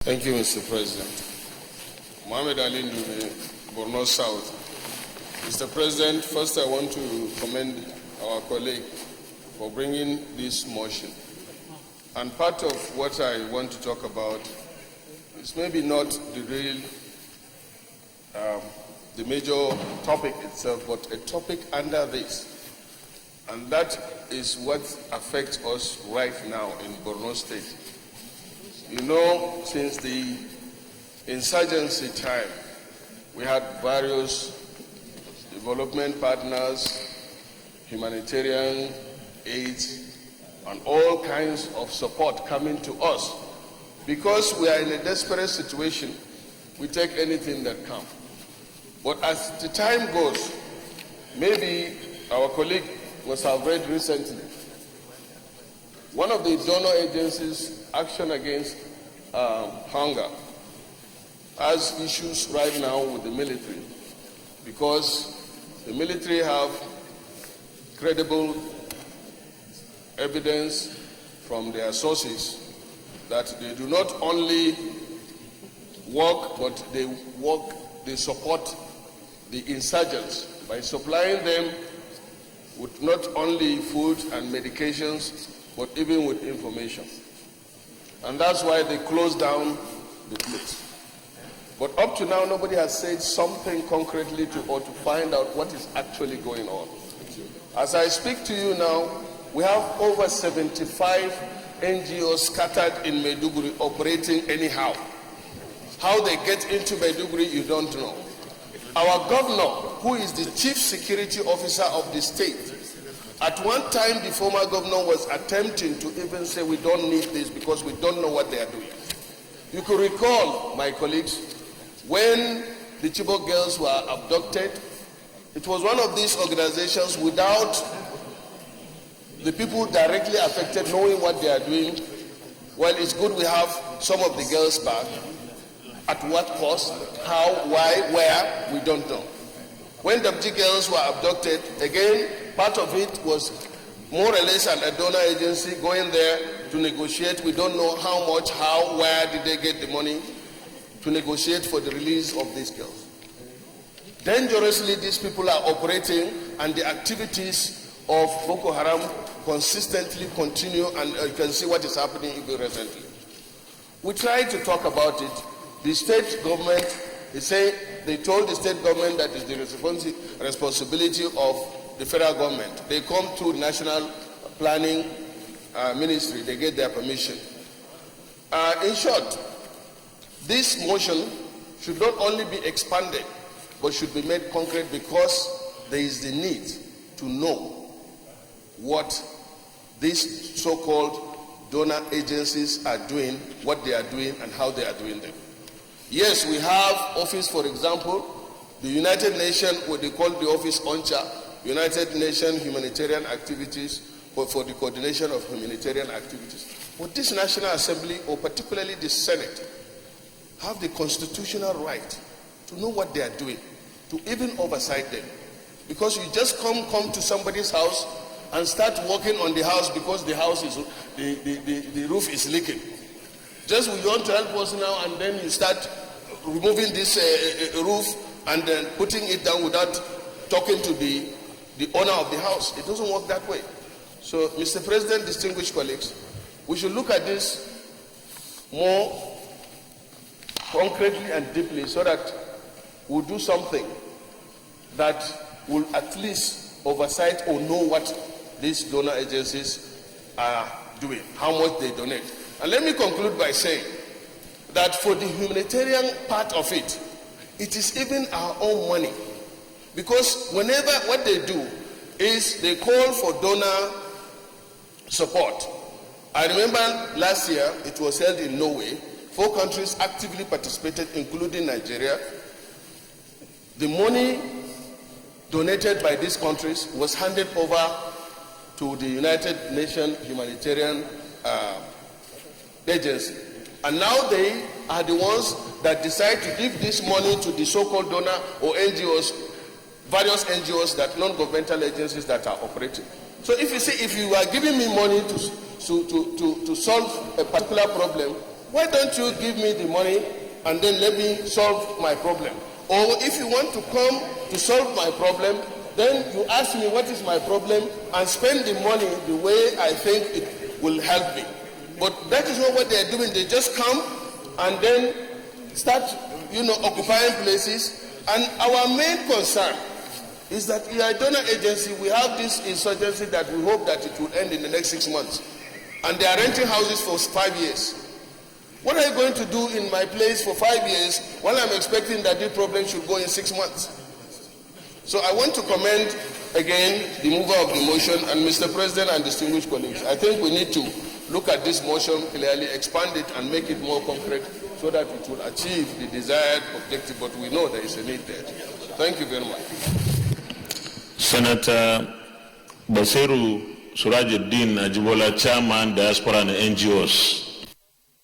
Thank you, Mr. President. Mohammed Ali Ndume, Borno South. Mr. President, first I want to commend our colleague for bringing this motion. And part of what I want to talk about is maybe not the real, the major topic itself, but a topic under this. And that is what affects us right now in Borno State. You know, since the insurgency time, we had various development partners, humanitarian aid, and all kinds of support coming to us. Because we are in a desperate situation, we take anything that comes. But as the time goes, maybe our colleague must have read recently, one of the donor agencies, Action Against Hunger, has issues right now with the military because the military have credible evidence from their sources that they do not only work, but they support the insurgents by supplying them with not only food and medications, but even with information. And that's why they closed down the place. But up to now, nobody has said something concretely or to find out what is actually going on. As I speak to you now, we have over 75 NGOs scattered in Maiduguri operating anyhow. How they get into Maiduguri, you don't know. Our governor, who is the chief security officer of the state, at one time the former governor was attempting to even say we don't need this because we don't know what they are doing. You could recall, my colleagues, when the Chibok girls were abducted, it was one of these organizations without the people directly affected knowing what they are doing. Well, it's good we have some of the girls back. At what cost? How? Why? Where? We don't know. When the girls were abducted, again, part of it was more or less a donor agency going there to negotiate. We don't know how much, how, where did they get the money to negotiate for the release of these girls. Dangerously, these people are operating, and the activities of Boko Haram consistently continue, and you can see what is happening even recently. We tried to talk about it. The state government, they told the state government that is the responsibility of the federal government. They come through National Planning Ministry, they get their permission. In short, this motion should not only be expanded, but should be made concrete because there is the need to know what these so-called donor agencies are doing, what they are doing, and how they are doing them. Yes, we have office, for example, the United Nations, what they call the office ONCHA, United Nations Humanitarian Activities, for the coordination of humanitarian activities. But this National Assembly, or particularly the Senate, have the constitutional right to know what they are doing, to even oversight them. Because you just come to somebody's house and start working on the house because the house is, the roof is leaking. Just we want to help us now, and then you start removing this roof and then putting it down without talking to the owner of the house. It doesn't work that way. So, Mr. President, distinguished colleagues, we should look at this more concretely and deeply so that we'll do something that will at least oversight or know what these donor agencies are doing, how much they donate. And let me conclude by saying that for the humanitarian part of it, it is even our own money. Because whenever what they do is they call for donor support. I remember last year, it was held in Norway. 4 countries actively participated, including Nigeria. The money donated by these countries was handed over to the United Nations Humanitarian Agency. And now they are the ones that decide to give this money to the so-called donor or NGOs, various NGOs, that non-governmental agencies that are operating. So if you say, if you are giving me money to solve a particular problem, Why don't you give me the money and then let me solve my problem? Or if you want to come to solve my problem, then you ask me what is my problem and spend the money the way I think it will help me. But that is not what they are doing. They just come and then start, occupying places. And our main concern is that in our donor agency, we have this insurgency that we hope that it will end in the next 6 months. And they are renting houses for 5 years. What are you going to do in my place for 5 years while I'm expecting that this problem should go in 6 months? So I want to commend again the mover of the motion and Mr. President and distinguished colleagues. I think we need to look at this motion clearly, expand it and make it more concrete so that it will achieve the desired objective, but we know there is a need there. Thank you very much. Senator Basiru Surajuddin Ajibola, Chairman, Diaspora and NGOs.